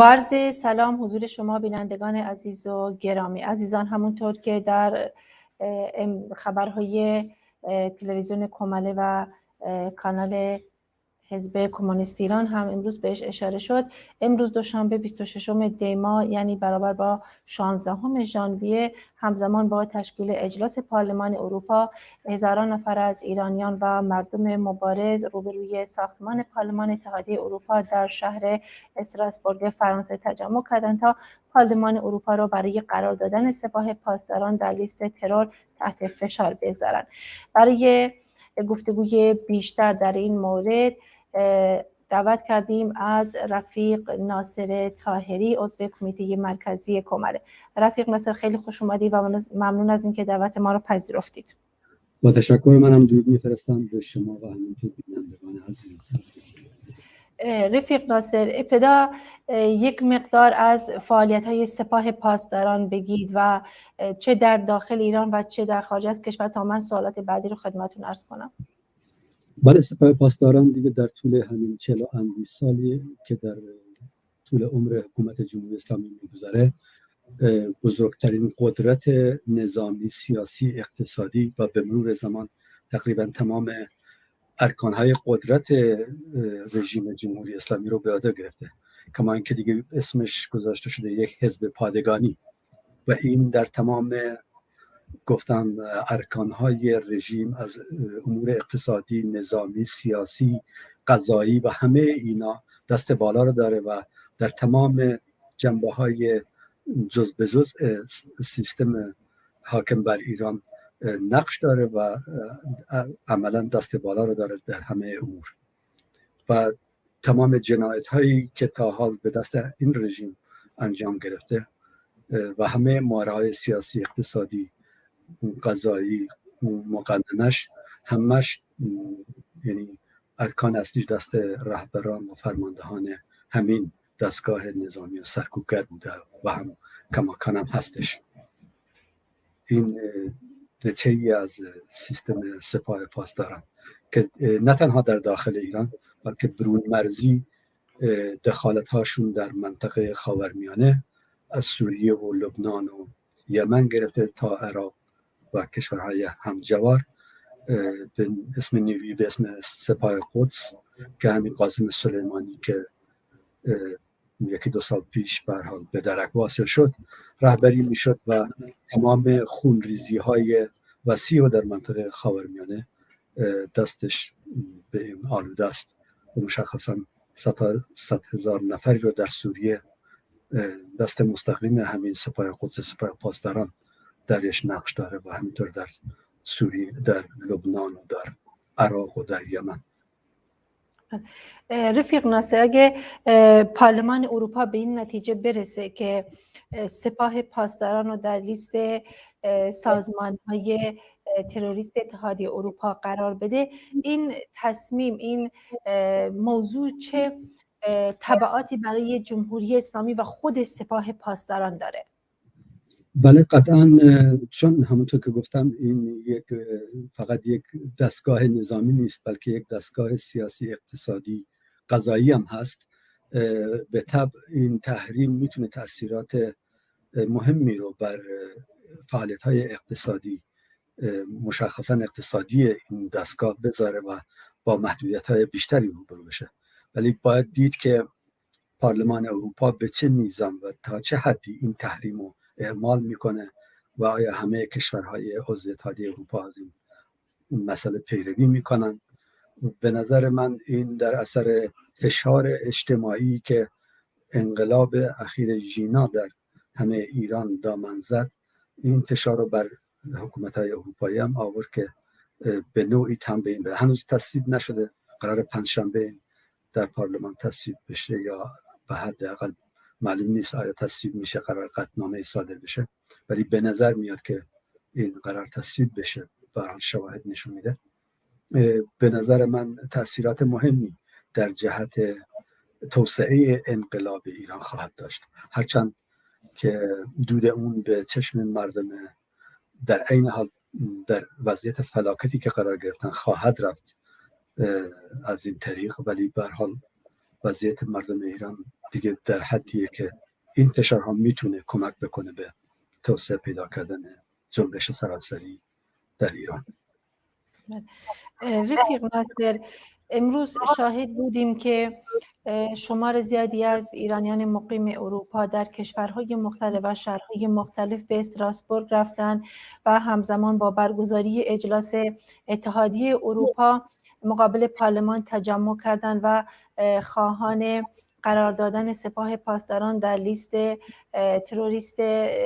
با عرض سلام حضور شما بینندگان عزیز و گرامی. عزیزان، همونطور که در خبرهای تلویزیون کماله و کانال حزب کمونیست ایران هم امروز بهش اشاره شد، امروز دوشنبه 26 دی ماه یعنی برابر با 16 ژانویه همزمان با تشکیل اجلاس پارلمان اروپا، هزاران نفر از ایرانیان و مردم مبارز روبروی ساختمان پارلمان اتحادیه اروپا در شهر استراسبورگ فرانسه تجمع کردند تا پارلمان اروپا را برای قرار دادن سپاه پاسداران در لیست ترور تحت فشار بگذارند. برای گفتگوی بیشتر در این مورد دعوت کردیم از رفیق ناصر طاهری، عضو کمیته مرکزی کمره. رفیق ناصر، خیلی خوش اومدی و ممنون از اینکه دعوت ما رو پذیرفتید. با تشکر. منم درود میفرستم به شما و همینطور بینندگان عزیز. رفیق ناصر، ابتدا یک مقدار از فعالیت‌های سپاه پاسداران بگید و چه در داخل ایران و چه در خارج از کشور تا من سوالات بعدی رو خدمتتون عرض کنم. بله، سپاه پاسداران دیگه در طول همین 40 اندی سالی که در طول عمر حکومت جمهوری اسلامی می‌گذره، بزرگترین قدرت نظامی، سیاسی، اقتصادی و به مرور زمان تقریبا تمام ارکان‌های قدرت رژیم جمهوری اسلامی رو به عهده گرفته. کما اینکه دیگه اسمش گذاشته شده یک حزب پادگانی و این در تمام گفتم ارکان‌های رژیم از امور اقتصادی، نظامی، سیاسی، قضایی و همه اینا دست بالا رو داره و در تمام جنبه‌های جز به جز سیستم حاکم بر ایران نقش داره و عملا دست بالا رو داره در همه امور و تمام جنایت‌هایی که تا حال به دست این رژیم انجام گرفته و همه مهره‌های سیاسی، اقتصادی، قضایی، مقننش همش یعنی ارکان اصلیش دست رهبران و فرماندهان همین دستگاه نظامی و سرکوبگر بوده و هم کماکان هم هستش. این نتیجه از سیستم سپاه پاسداران که نه تنها در داخل ایران بلکه برون مرزی دخالت هاشون در منطقه خاورمیانه از سوریه و لبنان و یمن گرفته تا عراق و کشورهای همجوار به اسم نیروی به اسم سپاه قدس که همین قاسم سلیمانی که یکی دو سال پیش به هر حال به درک واصل شد رهبری میشد و تمام خونریزی های وسیع و در منطقه خاورمیانه دستش به این آلوده است و مشخصا 100,000 نفری رو در سوریه دست مستقیم همین سپاه قدس، سپاه پاسداران درش نقش داره و همینطور در سوریه، در لبنان و در عراق و در یمن. رفیق ناصر، اگه پارلمان اروپا به این نتیجه برسه که سپاه پاسداران رو در لیست سازمان‌های تروریست اتحادیه اروپا قرار بده، این تصمیم، این موضوع چه تبعاتی برای جمهوری اسلامی و خود سپاه پاسداران داره؟ بله قطعا، چون همونطور که گفتم این فقط یک دستگاه نظامی نیست بلکه یک دستگاه سیاسی، اقتصادی، قضایی هم هست. به طبع این تحریم میتونه تأثیرات مهمی رو بر فعالیت‌های اقتصادی، مشخصا اقتصادی این دستگاه بذاره و با محدودیت‌های بیشتری روبرو بشه. ولی باید دید که پارلمان اروپا به چه میزان و تا چه حدی این تحریم رو اعمال میکنه و آیا همه کشورهای عضو اتحادیه اروپا از این مسئله پیروی میکنن. به نظر من این در اثر فشار اجتماعی که انقلاب اخیر ژینا در همه ایران دامن زد، این فشار رو بر حکومت‌های اروپایی هم آورد که به نوعی تنبیه بده. هنوز تصویب نشده، قرار پنجشنبه در پارلمان تصویب بشه یا به حداقل معلوم نیست آیا تصویب میشه، قرار قطعنامه صادر بشه، ولی به نظر میاد که این قرار تصویب بشه. به هر حال شواهد نشون میده. به نظر من تأثیرات مهمی در جهت توسعه انقلاب ایران خواهد داشت، هرچند که دود اون به چشم مردم در عین حال در وضعیت فلاکتی که قرار گرفتن خواهد رفت از این طریق، ولی به هر حال وضعیت مردم ایران دیگه در حدیه که این فشارها میتونه کمک بکنه به توسعه پیدا کردن جنبش سراسری در ایران. رفیق ناصر، امروز شاهد بودیم که شمار زیادی از ایرانیان مقیم اروپا در کشورهای مختلف و شهرهای مختلف به استراسبورگ رفتن و همزمان با برگزاری اجلاس اتحادیه اروپا مقابل پارلمان تجمع کردند و خواهان قرار دادن سپاه پاسداران در لیست تروریست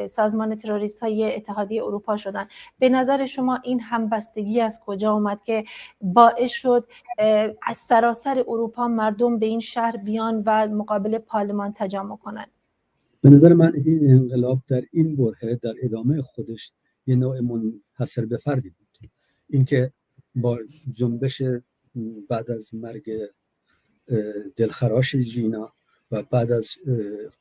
سازمان تروریست های اتحادیه اروپا شدند. به نظر شما این همبستگی از کجا اومد که باعث شد از سراسر اروپا مردم به این شهر بیان و مقابل پارلمان تجمع کنند؟ به نظر من این انقلاب در این برهه در ادامه خودش یه نوع منحصر به فردی بود. اینکه با جنبش بعد از مرگ دلخراش ژینا و بعد از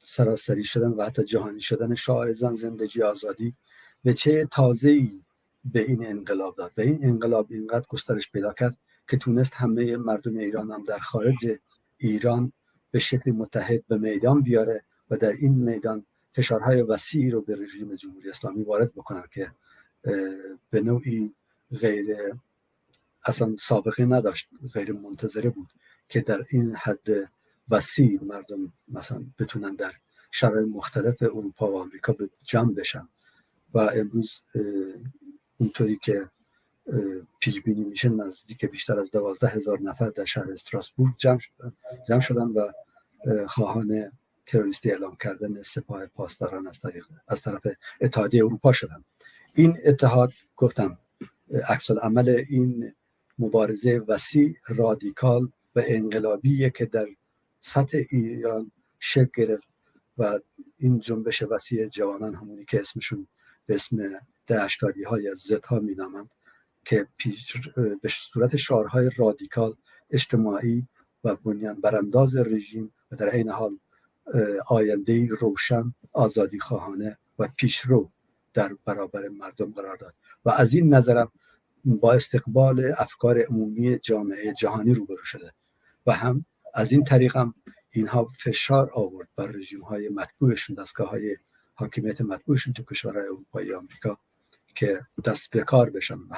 سراسری شدن و حتی جهانی شدن شعار زن زندگی آزادی به چه تازه‌ای به این انقلاب داد و این انقلاب اینقدر گسترش پیدا کرد که تونست همه مردم ایران هم در خارج ایران به شکل متحد به میدان بیاره و در این میدان فشارهای وسیعی رو به رژیم جمهوری اسلامی وارد بکنن که به نوعی غیر اصلا سابقه نداشت، غیر منتظره بود که در این حد وسیع مردم مثلا بتونن در شرایط مختلف اروپا و آمریکا به جمع بشن و امروز اونطوری که پیش بینی میشه نزدیک بیشتر از 12,000 نفر در شهر استراسبورگ جمع شدن و خواهان تروریستی اعلام کردن سپاه پاسداران از طرف اتحادیه اروپا شدن. این اتحاد گفتم عکس العمل این مبارزه وسیع، رادیکال و انقلابیه که در سطح ایران شکل گرفت و این جنبش وسیع جوانان همونی که اسمشون به اسم دهشتادی های از زدها می نامند که به صورت شعارهای رادیکال، اجتماعی و بنیان برانداز رژیم و در عین حال آینده‌ای روشن، آزادی خواهانه و پیشرو در برابر مردم قرار داد و از این نظرم با استقبال افکار عمومی جامعه جهانی روبرو شده و هم از این طریق هم اینها فشار آورد بر رژیم‌های مطبوعشون، دستگاه‌های حاکمیت مطبوعشون تو کشورهای اروپایی و آمریکا که دست به کار بشن و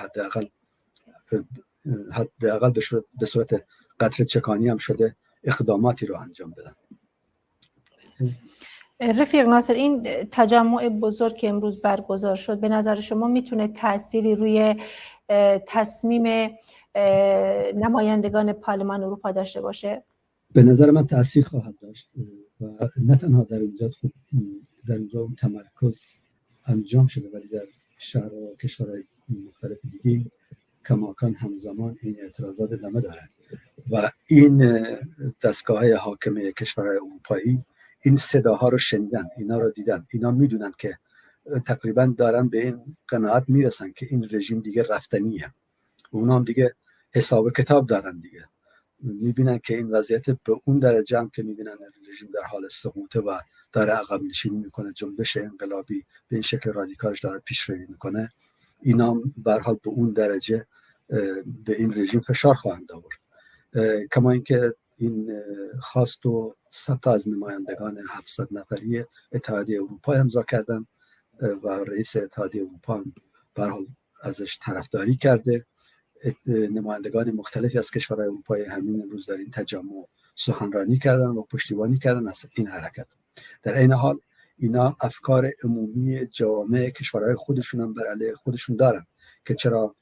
حداقل به صورت قطره چکانی هم شده اقداماتی رو انجام بدن. رفیق ناصر، این تجمع بزرگ که امروز برگزار شد به نظر شما میتونه تأثیری روی تصمیم نمایندگان پارلمان اروپا داشته باشه؟ به نظر من تأثیر خواهد داشت و نه تنها در اینجا تمرکز انجام شده ولی در شهر و کشورهای مختلف دیگه کماکان همزمان این اعتراضات ادامه دارد و این دستگاه‌های حاکمه کشورهای اروپایی این صداها رو شنیدن، اینا رو دیدن، اینا میدونن که تقریبا دارن به این قناعت میرسن که این رژیم دیگه رفتنیه. اونا هم دیگه حساب کتاب دارن دیگه، میبینن که این وضعیت به اون درجه هم که میبینن رژیم در حال سقوطه و داره عقب نشینی میکنه، جنبش انقلابی به این شکل رادیکالش داره پیشروی میکنه، اینا هم به هر حال به اون درجه به این رژیم فشار خواهند آورد. کما اینکه این خواست و 100 تا از نمایندگان 700 نفری اتحادیه اروپا امضا کردن و رئیس اتحادیه اروپا هم به هر حال ازش طرفداری کرده. نمایندگان مختلفی از کشورهای اروپایی همین امروز در این تجمع سخنرانی کردن و پشتیبانی کردن از این حرکت. در این حال اینا افکار عمومی جامعه کشورهای خودشون هم بر علیه خودشون دارن که چرا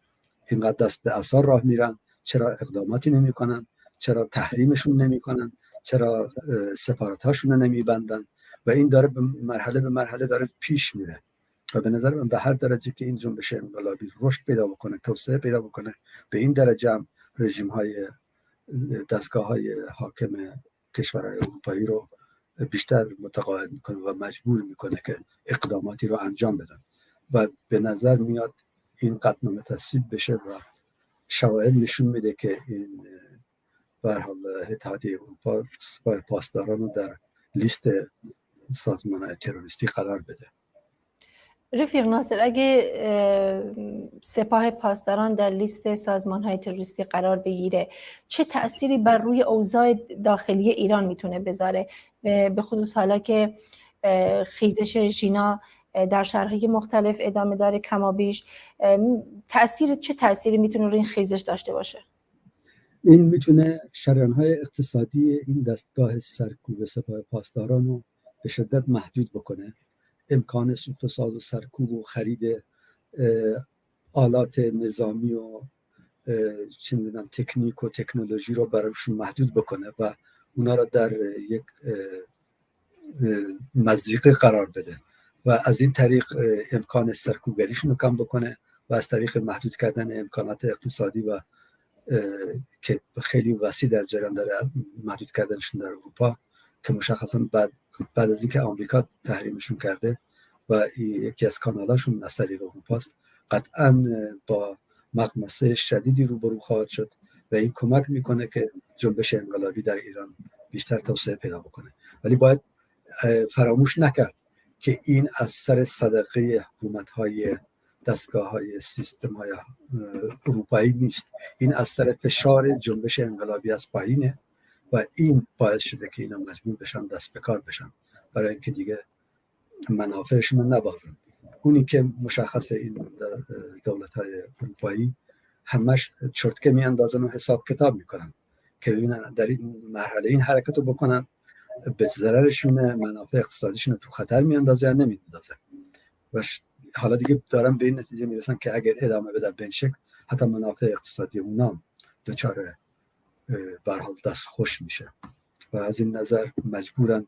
اینقدر دست به عصا راه میرن، چرا اقداماتی نمیکنن، چرا تحریمشون نمیکنن، چرا سفارت‌هاشون رو نمیبندن و این داره به مرحله داره پیش میره و به نظر من به هر درجه که این جنبش انقلابی رشد پیدا بکنه، توسعه پیدا بکنه، به این درجه هم رژیم‌های دستگاه‌های حاکم کشورهای اروپایی رو بیشتر متقاعد میکنه و مجبور میکنه که اقداماتی رو انجام بدن و به نظر میاد این قطعنامه تصویب بشه و شواهد نشون میده که این به هر حال اتحادیه اروپا سپاه پاسداران رو در لیست سازمان تروریستی قرار بده. رفیق ناصر، اگه سپاه پاسداران در لیست سازمان‌های تروریستی قرار بگیره چه تأثیری بر روی اوضاع داخلی ایران میتونه بذاره، به خصوص حالا که خیزش ژینا در شهرهای مختلف ادامه داره کمابیش؟ چه تأثیری میتونه روی این خیزش داشته باشه؟ این میتونه شریان‌های اقتصادی این دستگاه سرکوب سپاه پاسداران رو به شدت محدود بکنه. امکان سوخت و ساز و سرکوب و خرید آلات نظامی و چه می‌دونم تکنیک و تکنولوژی رو برایشون محدود بکنه و اونا رو در یک مضیقه قرار بده و از این طریق امکان سرکوبگریشون رو کم بکنه و از طریق محدود کردن امکانات اقتصادی و که خیلی وسیع در جریان داره محدود کردنشون در اروپا که مشخصا بعد از اینکه آمریکا تحریمشون کرده و یکی از کانالاشون از طریق اروپاست، قطعا با مغمسه شدیدی روبرو خواهد شد و این کمک میکنه که جنبش انقلابی در ایران بیشتر توسعه پیدا بکنه. ولی باید فراموش نکرد که این از سر صدقه حکومت‌های دستگاه‌های سیستم‌های اروپایی نیست، این از سر فشار جنبش انقلابی از پایینه و این باعث شده که اینا مجبور بشن دست به کار بشن برای اینکه دیگه منافعشون رو نبازن. اونی که مشخص این دولت‌های اروپایی همش چرتکه میاندازن و حساب کتاب میکنن که ببینن در این مرحله این حرکت رو بکنن به ضررشون، منافع اقتصادیشون تو خطر میاندازه یا نمیاندازه و حالا دیگه دارن به این نتیجه میرسن که اگر ادامه بدن به این شکل حتی منافع اقتصادی اونام دچار به هر حال دست خوش میشه و از این نظر مجبورن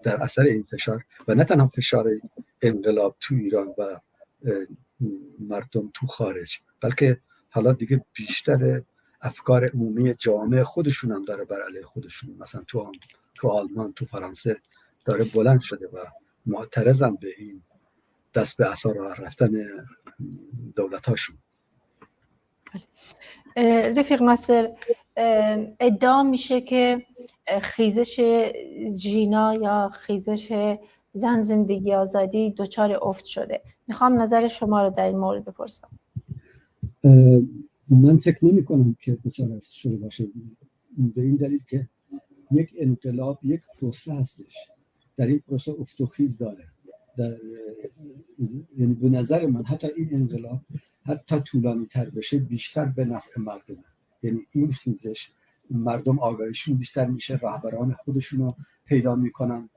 در اثر این فشار و نه تنها فشار انقلاب تو ایران و مردم تو خارج، بلکه حالا دیگه بیشتر افکار عمومی جامعه خودشون هم داره بر علیه خودشون، مثلا تو آلمان، تو فرانسه داره بلند شده و معترضن به این دست به عصا راه رفتن دولت‌هاشون. رفیق ناصر، ادعا میشه که خیزش ژینا یا خیزش زن زندگی آزادی دچار افت شده. میخوام نظر شما رو در این مورد بپرسم. من فکر نمی کنم که دچار افت شده باشه، به این دلیل که یک انقلاب یک پروسه هستش، در این پروسه افت و خیز داره. یعنی به نظر من حتی این انقلاب حتی طولانی تر بشه بیشتر به نفع مردمه. یعنی این خیزش مردم آگاهیشون بیشتر میشه، رهبران خودشون رو پیدا میکنن،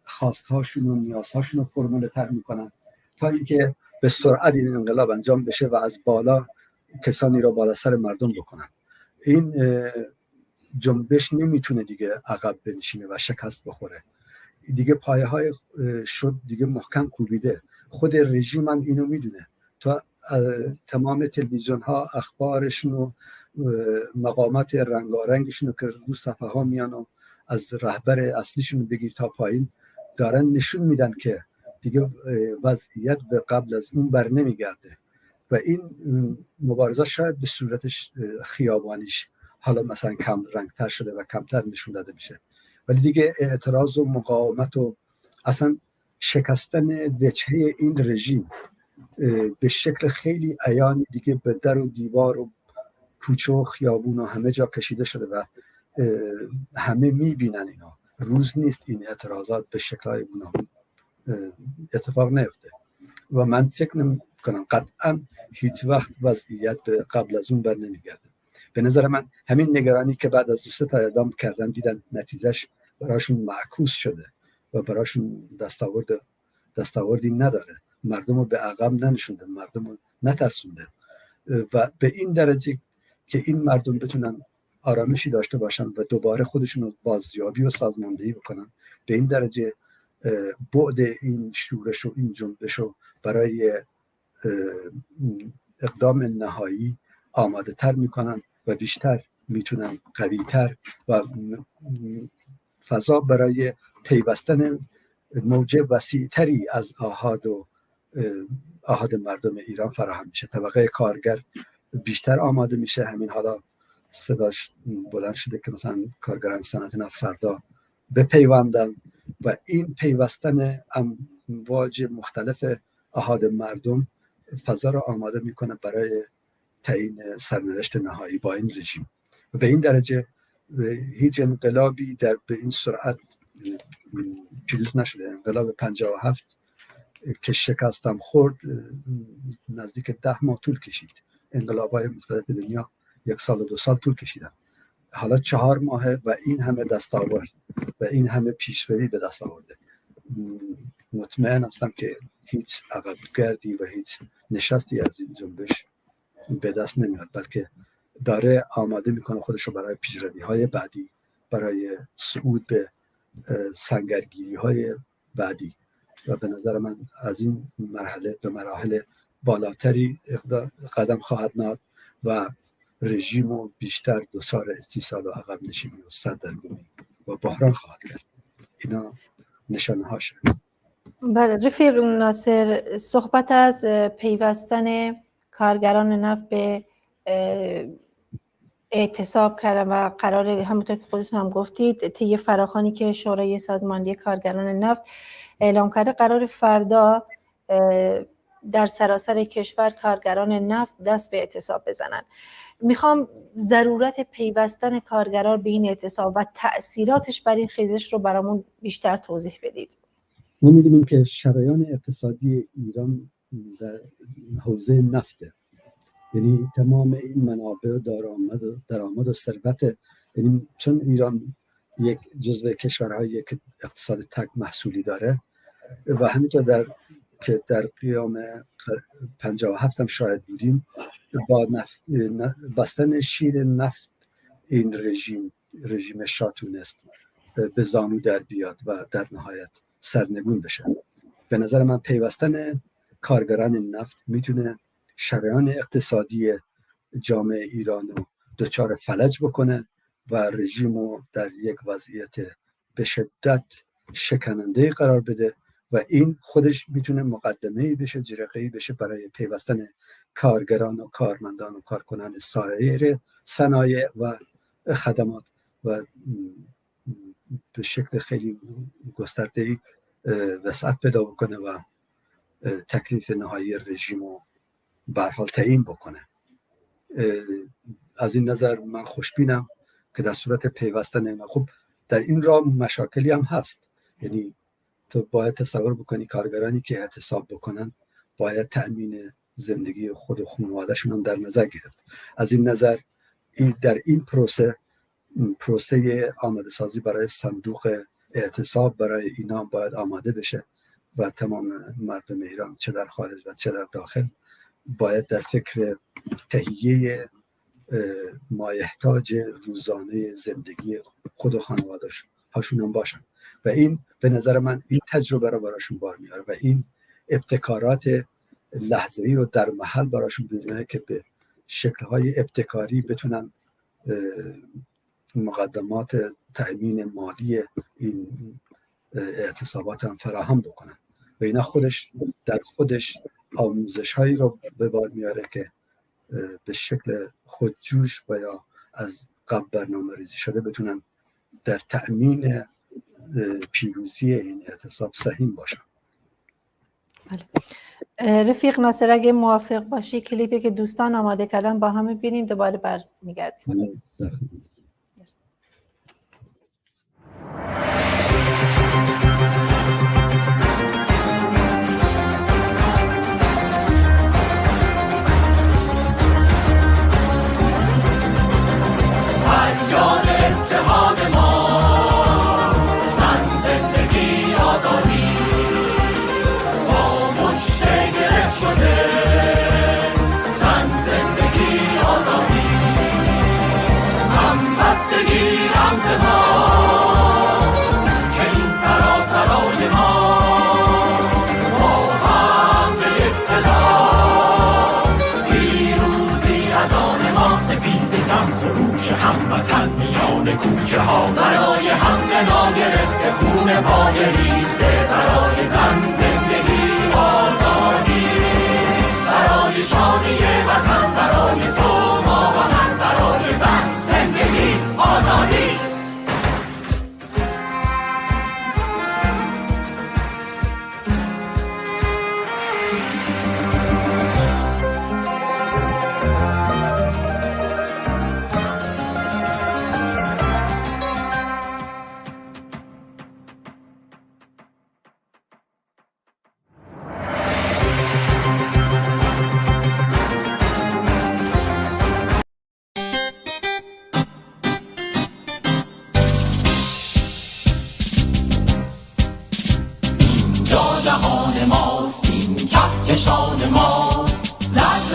خواستهاشون و نیازهاشون رو فرموله تر میکنن تا اینکه به سرعت این انقلاب انجام بشه و از بالا کسانی رو بالا سر مردم بکنن. این جنبش نمیتونه دیگه عقب بنشینه و شکست بخوره. دیگه پایه های شد دیگه محکم کوبیده. خود رژیم هم اینو میدونه. تا تمام تلویزیون ها اخبارشون و مقامات رنگارنگشون که رو صفحه ها میان و از رهبر اصلیشون بگیر تا پایین دارن نشون میدن که دیگه وضعیت به قبل از اون بر نمیگرده و این مبارزه شاید به صورتش خیابانیش حالا مثلا کم رنگتر شده و کمتر نشون داده میشه، ولی دیگه اعتراض و مقاومت و اصلا شکستن وجهه این رژیم به شکل خیلی عیانی دیگه به در و دیوار و کوچه و خیابون و همه جا کشیده شده و همه میبینن اینا. روز نیست این اعتراضات به شکل‌های اونا اتفاق نیفته و من فکر نمی‌کنم قطعا هیچ وقت وضعیت قبل از اون بر نمیگرده. به نظر من همین نگرانی که بعد از 2 تا اعدام کردن دیدن نتیجهش براشون معکوس شده و براشون دستاوردی نداره، مردم رو به عقب ننشونده، مردم رو نترسونده و به این درجه که این مردم بتونن آرامشی داشته باشن و دوباره خودشون رو بازیابی و سازماندهی بکنن، به این درجه بعد این شورش و این جنبش رو برای اقدام نهایی آماده تر میکنن و بیشتر میتونن قویتر و فضا برای پیوستن موج وسیعتری از آحاد مردم ایران فراهم میشه. طبقه کارگر بیشتر آماده میشه. همین حالا صداش بلند شده که مثلا کارگران صنعت نفت فردا بپیوندن و این پیوستن امواج مختلف احاد مردم فضا را آماده میکنه برای تعیین سرنوشت نهایی با این رژیم. و به این درجه هیچ انقلابی به این سرعت پیروز نشده. انقلاب 57 که شکستم خورد نزدیک 10 ماه طول کشید. انقلاب‌های مختلف دنیا 1 سال و 2 سال طول کشیدن. حالا 4 ماهه و این همه دستاورد و این همه پیشروی به دست آورده. مطمئن هستم که هیچ عقبگردی و هیچ نشستی از این جنبش به دست نمیاد، بلکه داره آماده میکنه خودش رو برای پیشروی‌های بعدی، برای صعود به سنگرگیری‌های بعدی. و به نظر من از این مرحله به مراحل بالاتری قدم خواهد نهاد و رژیم رو بیشتر دچار استیصال و عقب نشینی و سردرگمی و بحران خواهد کرد. اینا نشانه هاشه. بله رفیق ناصر، صحبت از پیوستن کارگران نفت به اعتصاب کردن و قرار همونطور که خودتون هم گفتید طی فراخوانی که شورای سازمانی کارگران نفت اعلام کرده قرار فردا در سراسر کشور کارگران نفت دست به اعتصاب بزنن. میخوام ضرورت پیوستن کارگران به این اعتصاب و تأثیراتش بر این خیزش رو برامون بیشتر توضیح بدید. ما می‌دونیم که شریان اقتصادی ایران در حوزه نفته، یعنی تمام این منابع و درآمد و ثروت، یعنی چون ایران یک جزو کشورهایی که اقتصاد تک محصولی داره و همینطور در قیام 57 هم شاهد بودیم با بستن شیر نفت این رژیم شاه تونست به زانو در بیاد و در نهایت سرنگون بشه. به نظر من پیوستن کارگران نفت میتونه شریان اقتصادی جامعه ایران رو دچار فلج بکنه و رژیم رو در یک وضعیت به شدت شکننده قرار بده و این خودش میتونه مقدمه‌ای بشه، جرقه‌ای بشه برای پیوستن کارگران و کارمندان و کارکنان سایر صنایع و خدمات و به شکل خیلی گسترده‌ای وسعت پیدا بکنه و تکلیف نهایی رژیم رو به هر حال تعیین بکنه. از این نظر من خوشبینم که در صورت پیوستن خب در این راه مشاکلی هم هست. یعنی تو باید تصور بکنی کارگرانی که اعتصاب بکنن باید تأمین زندگی خود و خانواده‌شون هم در نظر گرفت. از این نظر در این پروسه آماده سازی برای صندوق اعتصاب برای اینا باید آماده بشه و تمام مردم ایران چه در خارج و چه در داخل باید در فکر تهیه مایحتاج روزانه زندگی خود و خانواده‌هاشون هم باشن و این به نظر من این تجربه رو براشون بار میاره و این ابتکارات لحظه‌ای رو در محل براشون میاره که به شکل‌های ابتکاری بتونن مقدمات تأمین مالی این اعتصابات هم فراهم بکنن و اینا در خودش آموزش‌هایی رو به بار میاره که به شکل خودجوش و یا از قبل برنامه‌ریزی شده بتونن در تأمین پیروزی این اعتصاب سهیم باشن. رفیق ناصر اگه موافق باشی کلیپی که دوستان آماده کردن با هم ببینیم دوباره برمیگردیم. کوچه ها برای حمله ناگرفته خون پای ریخته برای زن زندگی آزادی برای شادی وطن برای تو ما و من برای زن زندگی آزادی.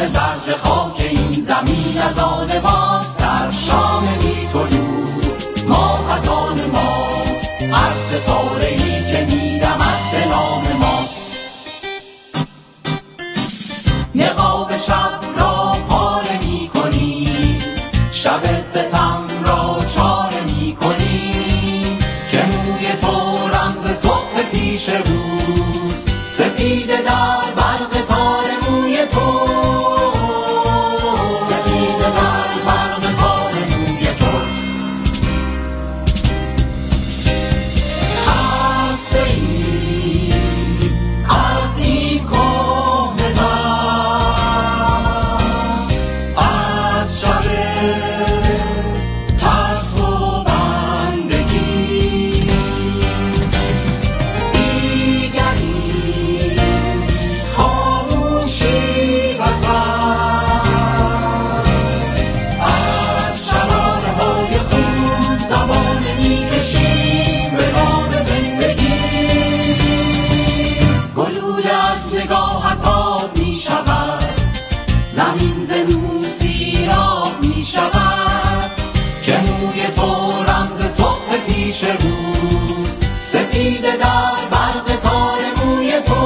شام زرد خاک این زمین از آن ماست، در شام بی طلوع ماه از آن ماست، هر ستاره‌ای که می‌دمد به نام ماست. نقاب شب را پاره می‌کنی، شب ستم را چاره می‌کنی، که موی تو رمز صبح پیش روز، سپیده در برق تار موی تو، سپیده در برق تار موی تو. خسته‌ای از این کهنه زن، از شب ترس و بندگی، دیگری خاموشی بس از شراره‌های خون زبان می‌کشیم به نام زندگی. گلوله از نگاهت آب می‌شود، زمین ز نور سیراب می‌شود، که موی تو رمز صبح پیش روز، سپیده در برق تار موی تو،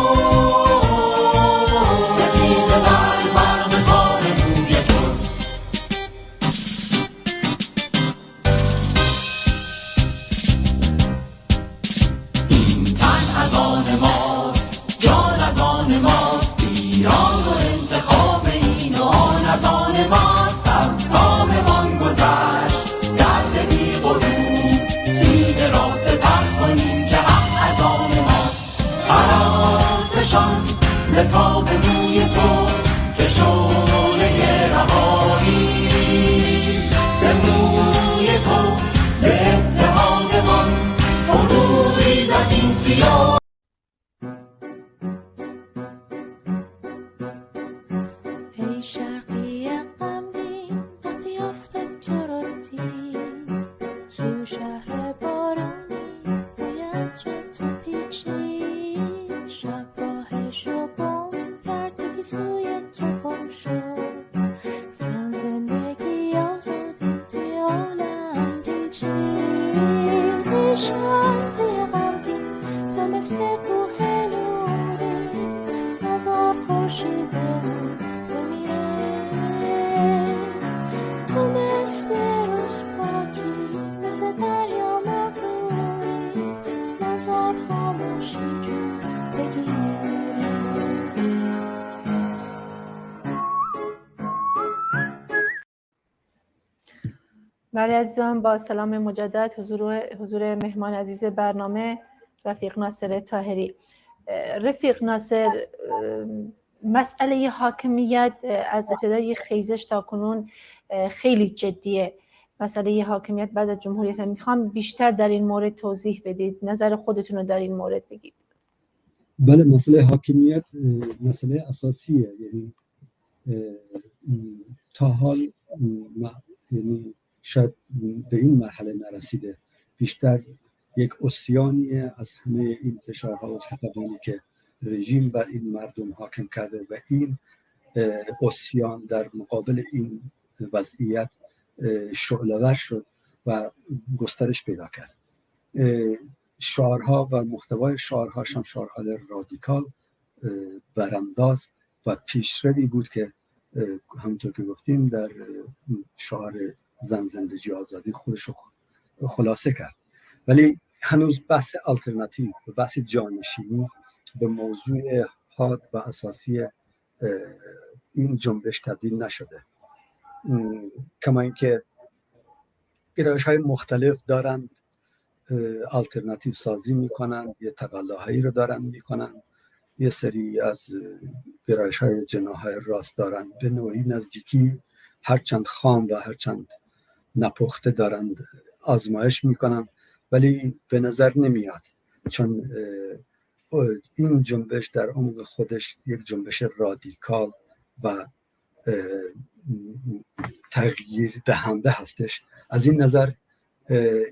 سپیده در برق تار موی تو. این تن از آن ماست، جان از آن ماست، ایران و انتخاب این و آن از آن ماست. از کاممان گذشت گرد بی غرور، سینه را سپر کنیم که حق از آن ماست. هراسشان ز تاب موی توست که شعله رهاییست، به موی تو به اتحادمان فرو ریزد این سیاه. ای شرقی غمگین وقتی آفتاب تو رو دید، تو شهر بارونی بوی عطر تو پیچید، شب راهش رو گم کرد یکی سوی تو گم شد، زن زندگی آزادی توی عالم پیچید. ای شرقی غمگین تو مثل کوه نوری، نزار خورشید بمیره، تو مثل روز پاکی، مثل دریا مغروری، نزار خاموشی جون بگیره. بله عزیزان، با سلام مجدد حضور مهمان عزیز برنامه رفیق ناصر طاهری. رفیق ناصر، مسئله حاکمیت از ابتدای خیزش تا کنون خیلی جدیه. مسئله حاکمیت بعد از جمهوری اسلامی، میخوام بیشتر در این مورد توضیح بدید، نظر خودتون رو در این مورد بگید. بله، مسئله حاکمیت مسئله اساسیه. یعنی تا حال یعنی شاید به این مرحله نرسیده، بیشتر یک عصیانیه از همه این فشارها و خطابانی که رژیم بر این مردم حاکم کرده و این عصیان در مقابل این وضعیت شعله‌ور شد و گسترش پیدا کرد. شعارها و محتوای شعارهاش هم شعارهای رادیکال، برانداز و پیشروی بود که همونطور که گفتیم در شعار زن زندگی آزادی خودش رو خلاصه کرد. ولی هنوز بحث آلترناتیو و بحث جانشینی به موضوع حاد و اساسی این جنبش تبدیل نشده. کما اینکه گرایش‌های مختلف دارند آلترناتیو سازی میکنن، یه تقلاهایی رو دارن میکنن، یه سری از گرایش‌های جناح‌های راست دارن به نوعی نزدیکی هرچند خام و هرچند نپخته دارن آزمایش میکنن، ولی به نظر نمیاد، چون این جنبش در عمق خودش یک جنبش رادیکال و تغییر دهنده هستش. از این نظر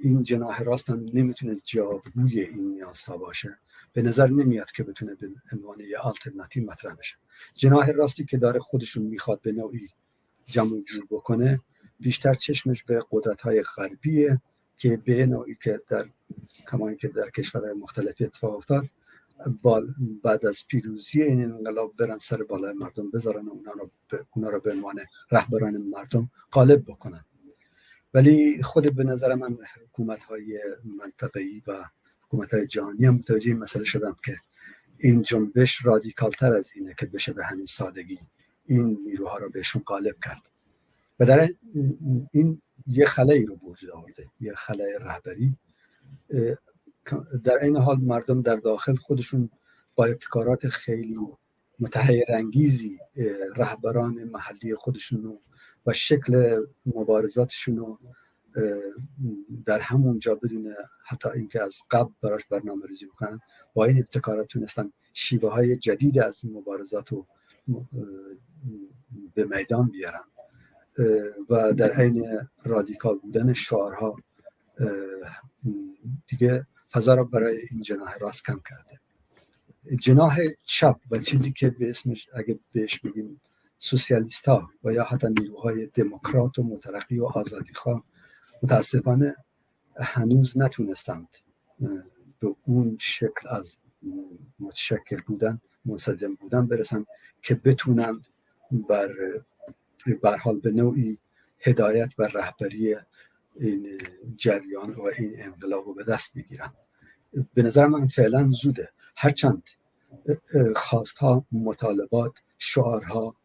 این جناح راست هم نمیتونه جوابگوی این نیازها باشه، به نظر نمیاد که بتونه به عنوان یه آلترناتیو مطرح بشه. جناح راستی که داره خودشون میخواد به نوعی جمع جور بکنه، بیشتر چشمش به قدرت‌های غربیه که به نوعی که کمایی که در کشورهای مختلف اتفاق افتاد، بعد از پیروزی این انقلاب برن سر بالای مردم بذارن و اونا رو به عنوان رهبران مردم غالب بکنن. ولی خود به نظر من حکومت‌های منطقه‌ای و حکومت‌های جهانی هم متوجه این مسئله شدن که این جنبش رادیکال‌تر از اینه که بشه به همین سادگی این نیروها رو بهشون غالب کرد و در این یه خلایی رو به وجود آورده، یه خلای رهبری. در این حال مردم در داخل خودشون با ابتکارات خیلی متحیرانگیزی رهبران محلی خودشون و شکل مبارزاتشون رو در همون جا بدون حتی اینکه از قبل براش برنامه ریزی بکنن، با این ابتکارات تونستن شیوه های جدید از مبارزات رو به میدان بیارن و در عین رادیکال بودن شعارها دیگه فضا را برای این جناح راست کم کرده. جناح چپ و چیزی که به اسمش اگه بهش بگیم سوسیالیست ها و یا حتی نیروهای دموکرات و مترقی و آزادیخواه متاسفانه هنوز نتونستند به اون شکل از متشکل بودن، منسجم بودن برسن که بتونند بر حال به نوعی هدایت و رهبری این جریان و این انقلاب رو به دست بگیرن. به نظر من فعلا زوده، هرچند خواستها، مطالبات، شعارها،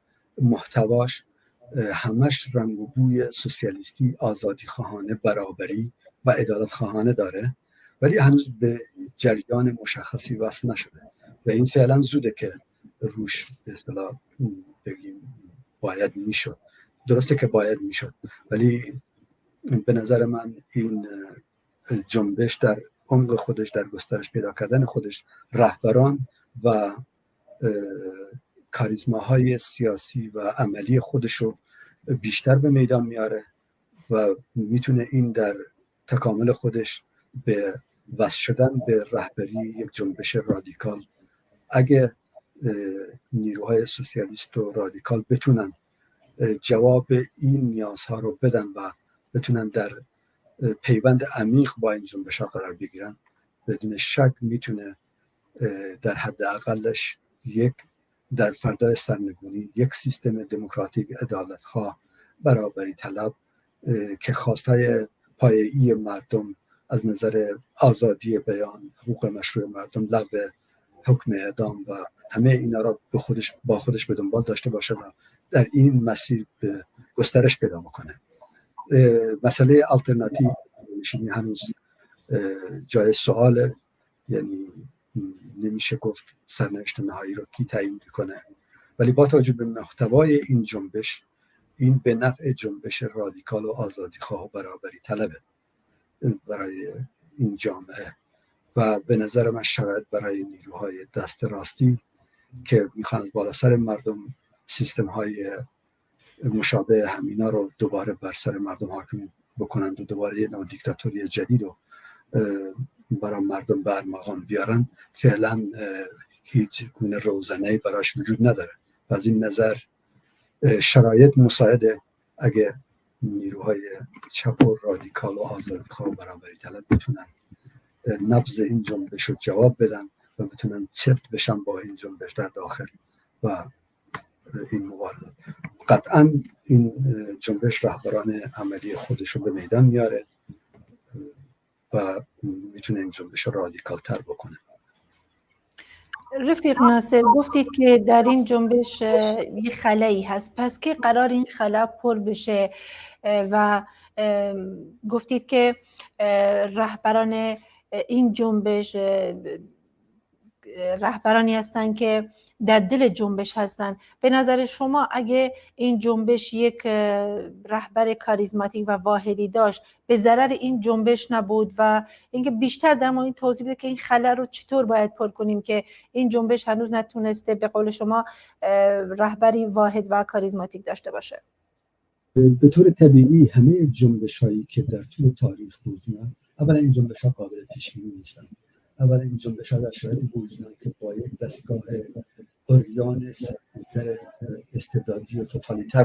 محتواش همش رنگ و بوی سوسیالیستی، آزادی خواهانه، برابری و عدالت خواهانه داره، ولی هنوز به جریان مشخصی وصل نشده و این فعلا زوده که روش به اصطلاح بگیم باید میشد. درسته که باید میشد، ولی به نظر من این جنبش در عمق خودش، در گسترش پیدا کردن خودش، رهبران و کاریزماهای سیاسی و عملی خودش رو بیشتر به میدان میاره و میتونه این در تکامل خودش به وصل شدن به رهبری یک جنبش رادیکال، اگه نیروهای سوسیالیست و رادیکال بتونن جواب این نیازها رو بدن و بتونن در پیوند عمیق با این جنبش ها قرار بگیرن، بدون شک میتونه در حد اقلش در فردای سرنگونی یک سیستم دموکراتیک عدالتخواه، برابری طلب که خواستهای پایه‌ای مردم از نظر آزادی بیان، حقوق مشروع مردم، لغو حکم اعدام و همه اینا را با خودش به دنبال داشته باشه و در این مسیر به گسترش پیدا بکنه. مسئله آلترناتیو هنوز جای سواله، یعنی نمیشه گفت سرنوشت نهایی رو کی تعیین میکنه، ولی با توجه به محتوای این جنبش، این به نفع جنبش رادیکال و آزادیخواه و برابری طلبه برای این جامعه و به نظر من شرایط برای نیروهای دست راستی که میخوان از بالا سر مردم سیستم های مشابه همینا رو دوباره بر سر مردم حاکم بکنند و دوباره یه نوع دیکتاتوری جدید رو برای مردم به ارمغان بیارن، فعلا هیچ گونه روزنه‌ای براش وجود نداره و از این نظر شرایط مساعده اگه نیروهای چپ و رادیکال و آزادیخواه و برابری طلب بتونن نبض این جنبش رو جواب بدن و بتونن چفت بشن با این جنبش در داخل و این مبارزات. قطعا این جنبش رهبران عملی خودش رو به میدان میاره و میتونه این جنبش رو رادیکال تر بکنه. رفیق ناصر، گفتید که در این جنبش یه خلایی هست، پس که قرار این خلا پر بشه و گفتید که رهبران این جنبش رهبرانی هستن که در دل جنبش هستن. به نظر شما اگه این جنبش یک رهبر کاریزماتیک و واحدی داشت، به ضرر این جنبش نبود؟ و اینکه بیشتر در مورد این توضیح بده که این خلا رو چطور باید پر کنیم که این جنبش هنوز نتونسته به قول شما رهبری واحد و کاریزماتیک داشته باشه. به طور طبیعی همه جنبش‌هایی که در طول تاریخ وجود دارن، اولا این جنبش‌ها قابل پیش‌بینی نیستن. اول این جنبش ها در شرایط وجودن که با یک دستگاه عریان سرکوبگر استبدادی و توتالیتر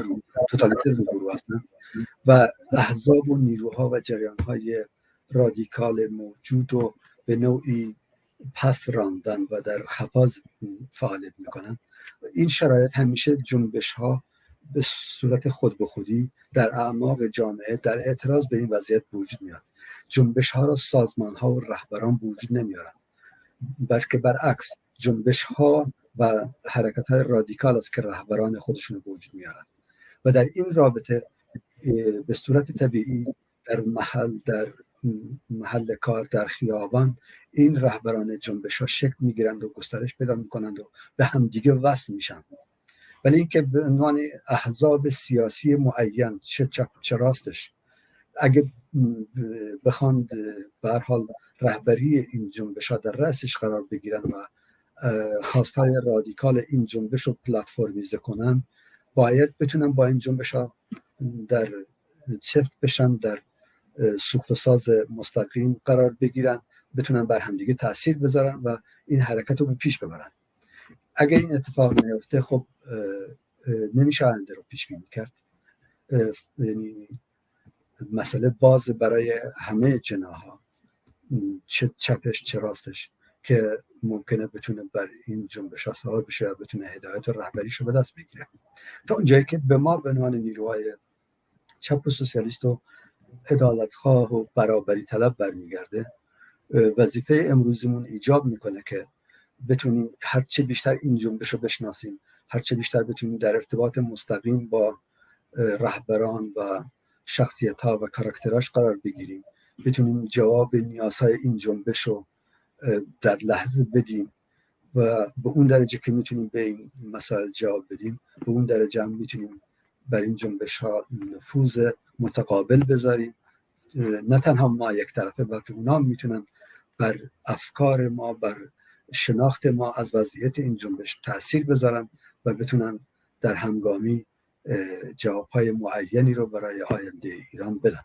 روبرو هستند و احزاب و نیروها و جریانهای رادیکال موجود و به نوعی پس راندن و در خفاز فعالیت میکنن. این شرایط همیشه جنبش ها به صورت خود به خودی در اعماق جامعه در اعتراض به این وضعیت وجود میاد. جنبش ها را سازمان ها و رهبران وجود نمیارن، بلکه برعکس جنبش ها و حرکت های رادیکال است که رهبران خودشون وجود میارن و در این رابطه به صورت طبیعی در محل کار، در خیابان، این رهبران جنبش ها شکل میگیرند و گسترش پیدا میکنند و به همدیگه وصل میشن. ولی اینکه به عنوان احزاب سیاسی معین چه چپ چه راستش اگه بخواند به هر حال رهبری این جنبش ها در رأسش قرار بگیرن و خواستهای رادیکال این جنبش رو پلتفرمیزه کنن، باید بتونن با این جنبش ها در چفت بشن، در سوخت و ساز مستقیم قرار بگیرن، بتونن بر همدیگه تاثیر بذارن و این حرکت رو به پیش ببرن. اگر این اتفاق نیفته خب نمیشه آینده رو پیش بینی کرد. یعنی مسئله باز برای همه جناح‌ها، چه چپش چه راستش، که ممکنه بتونه بر این جنبش سوار بشه و بتونه هدایت و رهبریشو به دست بگیره. تا اونجایی که به ما به عنوان نیروهای چپ و سوسیالیست و عدالتخواه و برابری طلب برمیگرده، وظیفه امروزمون ایجاب میکنه که بتونیم هرچه بیشتر این جنبش رو بشناسیم، هرچه بیشتر بتونیم در ارتباط مستقیم با رهبران و شخصیت‌ها و کاراکتراش قرار بگیریم، بتونیم جواب نیازهای این جنبش رو در لحظه بدیم و به اون درجه که میتونیم به این مسائل جواب بدیم، به اون درجه هم میتونیم بر این جنبش ها نفوذ متقابل بذاریم. نه تنها ما یک طرفه، بلکه اونا میتونن بر افکار ما، بر شناخت ما از وضعیت این جنبش تأثیر بذارن و بتونن در همگامی جوابهای معینی رو برای آینده ایران بدن.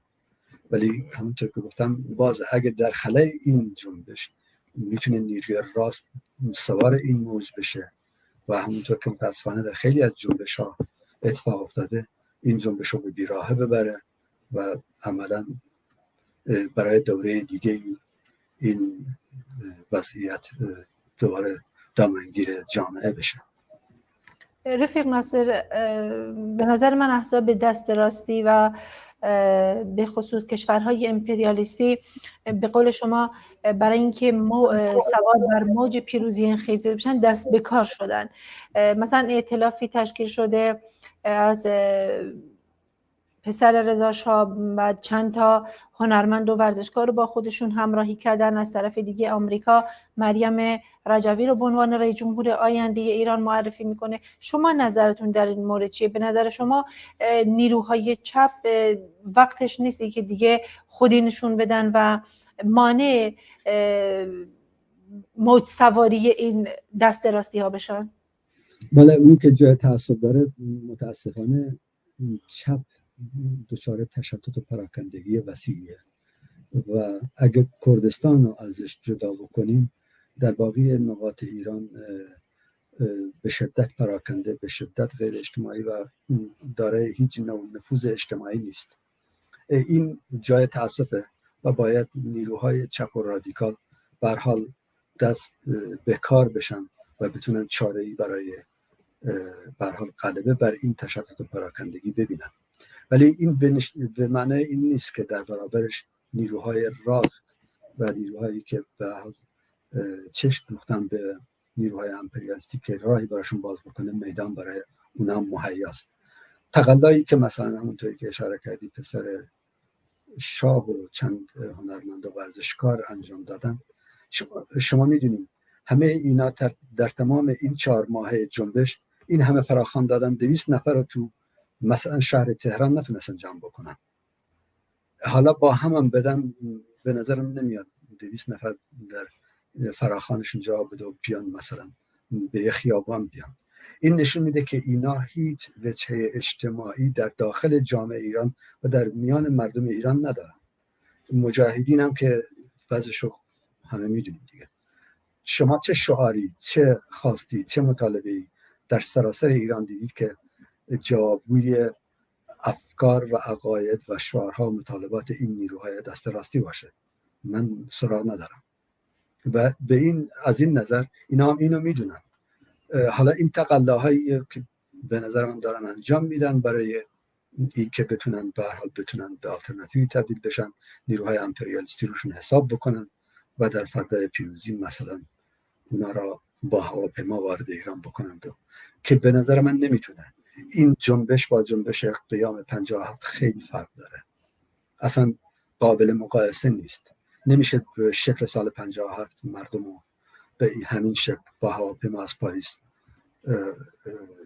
ولی همونطور که گفتم، باز اگه در خلای این جنبش میتونه نیروی راست سوار این موج بشه و همونطور که متاسفانه در خیلی از جنبش ها اتفاق افتاده، این جنبش رو به بیراهه ببره و عملا برای دوره دیگه این وضعیت دوباره دامنگیر جامعه بشه. رفیق ناصر، به نظر من احزاب دست راستی و به خصوص کشورهای امپریالیستی به قول شما برای اینکه سوار بر موج پیروزی انخیزی بشن دست به کار شدن. مثلا ائتلافی تشکیل شده از پسر رضا شاه و چند تا هنرمند و ورزشکار رو با خودشون همراهی کردن. از طرف دیگه آمریکا مریم رجوی رو به عنوان رئیس جمهور آینده ایران معرفی میکنه. شما نظرتون در این مورد چیه؟ به نظر شما نیروهای چپ وقتش نیستی که دیگه خودی نشون بدن و مانع موج سواری این دست راستی ها بشن؟ بله، اون که جای تأسف داره، متاسفانه چپ دچار تشتت و پراکندگی وسیعه و اگه کردستان رو ازش جدا بکنیم، در باقی نقاط ایران به شدت پراکنده، به شدت غیر اجتماعی و داره هیچ نوع نفوذ اجتماعی نیست. این جای تأسفه و باید نیروهای چپ و رادیکال به هر حال دست به کار بشن و بتونن چاره‌ای برای به هر حال غلبه بر این تشتت و پراکندگی ببینن. ولی این به معنی این نیست که در برابرش نیروهای راست و نیروهایی که به چشم دوختن به نیروهای امپریالیستی که راهی براشون باز بکنه میدان برای اونا مهیاست. تقلایی که مثلا همونطوری که اشاره کردی پسر شاه و چند هنرمند و ورزشکار انجام دادن، شما میدونید همه اینا در تمام این 4 ماه جنبش این همه فراخوان دادن، 200 نفر رو تو مثلا شهر تهران نتونستن جمع بکنن. حالا با هم بدن به نظرم نمیاد 200 نفر در فراخوانشون جواب بده و بیان مثلا به یه خیابان بیان. این نشون میده که اینا هیچ وجهه اجتماعی در داخل جامعه ایران و در میان مردم ایران ندارن. مجاهدین هم که وضعشو همه میدونیم دیگه، شما چه شعاری، چه خواستی، چه مطالبه‌ای در سراسر ایران دیدید که جوابگوی افکار و عقاید و شعارها و مطالبات این نیروهای دست راستی باشه؟ من سراغ ندارم. و به این از این نظر اینا هم اینو میدونن. حالا این تقلاهایی که به نظر من دارن انجام میدن برای این که بتونن به هر حال بتونن به آلترناتیوی تبدیل بشن، نیروهای امپریالیستی روشون حساب بکنن و در فردای پیروزی مثلا اونا را با هواپیما وارد ایران بکنن که به نظر من نمیتونه. این جنبش با جنبش قیام 57 خیلی فرق داره، اصلا قابل مقایسه نیست. نمیشه به شکل سال 57 مردم رو به همین شکل با هواپیما از پاریس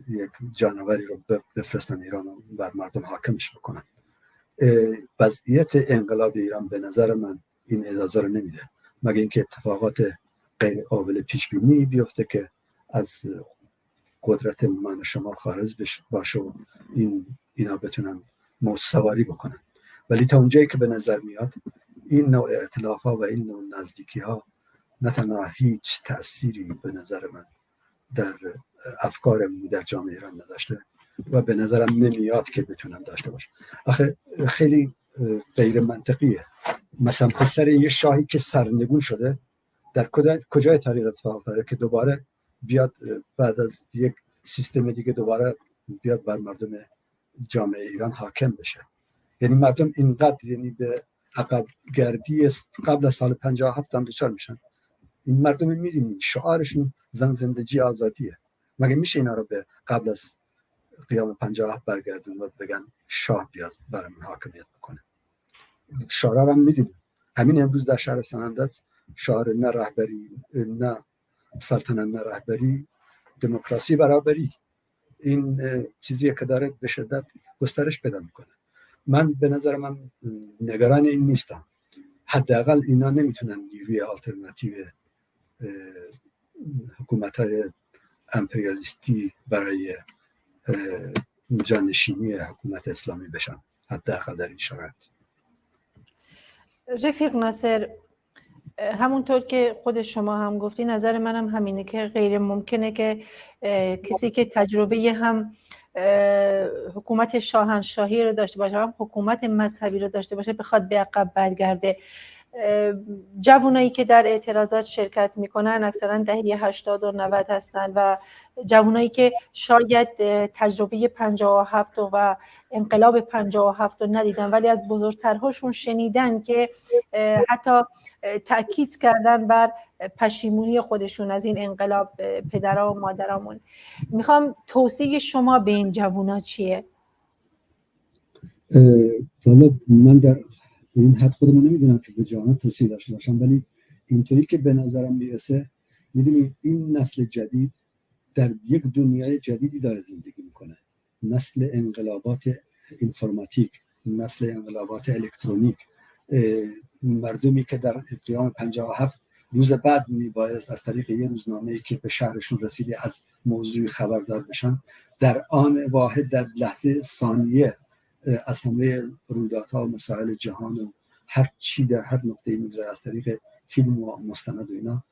یک جانوری رو بفرستن ایران و بر مردم حاکمش بکنن. وضعیت انقلاب ایران به نظر من این اجازه رو نمیده، مگه اینکه اتفاقات غیر قابل پیش بینی بیفته که از قدرت من و شما خارج باشه و اینا بتونن موج سواری بکنن. ولی تا اونجایی که به نظر میاد این نوع ائتلاف ها و این نوع نزدیکی ها نه تنها هیچ تأثیری به نظر من در افکار عمومی در جامعه ایران نداشته و به نظرم نمیاد که بتونن داشته باشه. آخه خیلی غیر منطقیه مثلا پسر یه شاهی که سرنگون شده در کجای تاریخ اتفاق افتاده که دوباره بیاد بعد از یک سیستم دیگه دوباره بیاد بر مردم جامعه ایران حاکم بشه؟ یعنی مردم اینقدر یعنی به عقب گردی قبل از سال 57 هم دچار میشن. این مردم میدونید شعارشون زن زندگی آزادیه، مگه میشه اینا رو به قبل از قیام 57 برگردون و بگن شاه بیاد برامون حاکمیت بکنه؟ شعار هم میدونید همین امروز در شهر سنندج شعار نه رهبری نه سلطنت نه رهبری، دموکراسی برابری، این چیزیه که داره به شدت گسترش پیدا میکنه. من به نظر من نگران این نیستم، حداقل اینا نمیتونن نیروی آلترناتیو حکومت‌های امپریالیستی برای جانشینی حکومت اسلامی بشن، حداقل در این شرایط. رفیق ناصر، همونطور که خود شما هم گفتی نظر منم همینه که غیر ممکنه که کسی که تجربه هم حکومت شاهنشاهی رو داشته باشه هم حکومت مذهبی رو داشته باشه بخواد به عقب برگرده. جوانایی که در اعتراضات شرکت میکنن اکثرا دهه 80 و 90 هستن و جوانایی که شاید تجربه 57 و انقلاب 57 رو ندیدن ولی از بزرگترهاشون شنیدن که حتی تأکید کردن بر پشیمونی خودشون از این انقلاب پدرها و مادرامون. میخوام توصیه شما به این جوانا چیه؟ والا من در این حد خودمون نمیدونم که به جوانان توصیه داشته باشم، ولی اینطوری که به نظرم میرسه میدونی این نسل جدید در یک دنیای جدیدی داره زندگی میکنه، نسل انقلابات اینفورماتیک، نسل انقلابات الکترونیک، مردمی که در قیام 57 روز بعد میبایست از طریق یه روزنامه‌ای که به شهرشون رسیده از موضوع خبردار بشن، در آن واحد در لحظه ثانیه از همه رویدادها و مسائل جهان و هر چی در هر نقطه‌ای میگذره از طریق فیلم و مستند و اینا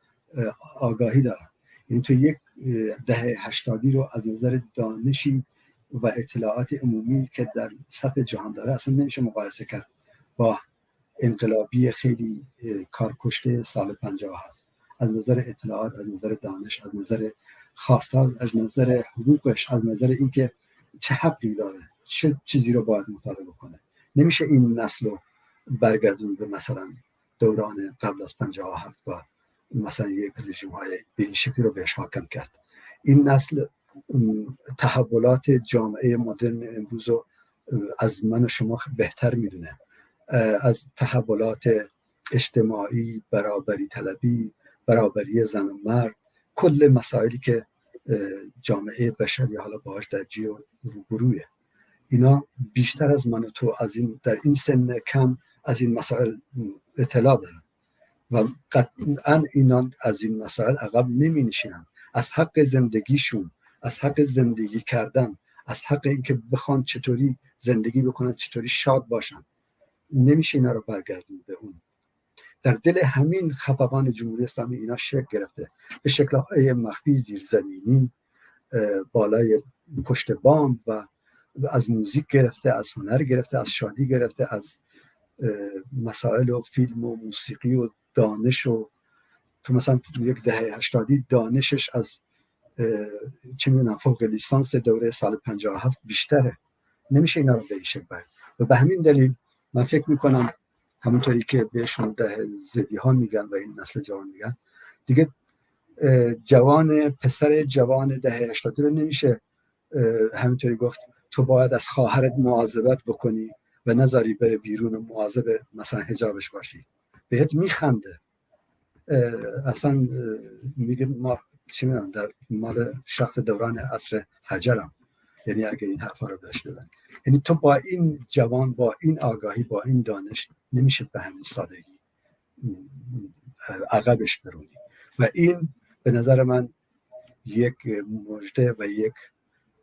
آگاهی دارن. یعنی تو یک دهه 80 رو از نظر دانشی و اطلاعات عمومی که در سطح جهان داره اصلا نمیشه مقایسه کرد با انقلابی خیلی کارکشته سال 57 از نظر اطلاعات، از نظر دانش، از نظر خواستار، از نظر حقوقش، از نظر اینکه چه حقی داره، چه چیزی رو باید مطالبه کنه. نمیشه این نسل رو برگردون به مثلا دوران قبل از 57 و مثلا یک رژیم‌های به این شکلی رو بهش حاکم کرد. این نسل تحولات جامعه مدرن امروز رو از من و شما بهتر میدونه، از تحولات اجتماعی، برابری طلبی، برابری زن و مرد، کل مسائلی که جامعه بشری حالا باهاش درگیر و روبرویه، اینا بیشتر از من و تو از این در این سن کم از این مسائل اطلاع دارن و قطعا اینا از این مسائل عقب نمی نشینن. از حق زندگیشون، از حق زندگی کردن، از حق اینکه بخوان چطوری زندگی بکنن، چطوری شاد باشن، نمیشه اینا رو برگردون به اون در دل همین خفقان جمهوری اسلامی اینا شکل گرفته به شکل‌های مخفی زیرزمینی، بالای پشت بام، و از موزیک گرفته، از هنر گرفته، از شادی گرفته، از مسائل و فیلم و موسیقی و دانش. و تو مثلا یک دهه 80 دانشش از چه میدونم فوق لیسانس دوره سال 57 بیشتره. نمیشه اینا رو به این شکل برد. و به همین دلیل من فکر میکنم همونطوری که بهشون ده زدی ها میگن و این نسل جوان میگن، دیگه پسر جوان دهه 80 رو نمیشه همینطوری گفت تو باید از خواهرت مواظبت بکنی و نذاری بره بیرون و مواظب مثلا حجابش باشی. بهت میخنده، اصلا میگه ما چی میدونم در مال شخص دوران عصر حجرم، یعنی اگه این حرفا رو بهش بدن. یعنی تو با این جوان، با این آگاهی، با این دانش نمیشه به همین سادگی عقبش برونی. و این به نظر من یک مژده و یک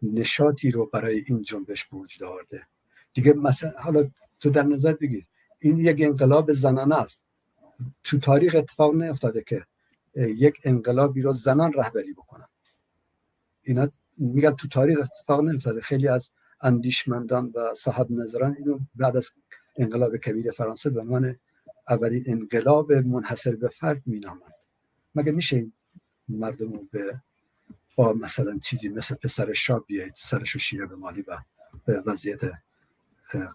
نشاطی رو برای این جنبش به وجود آورده. دیگه مثلا حالا تو در نظر بگیر این یک انقلاب زنانه است. تو تاریخ اتفاق نیفتاده که یک انقلابی رو زنان رهبری بکنن. اینا میگن تو تاریخ اتفاق نیفتاده. خیلی از اندیشمندان و صاحب نظران اینو بعد از انقلاب کبیر فرانسه به عنوان اولین انقلاب منحصر به فرد مینامند. مگه میشه مردم رو با مثلا چیزی مثل پسر شاه بیایید سرشو شیره به مالی و به وضعیت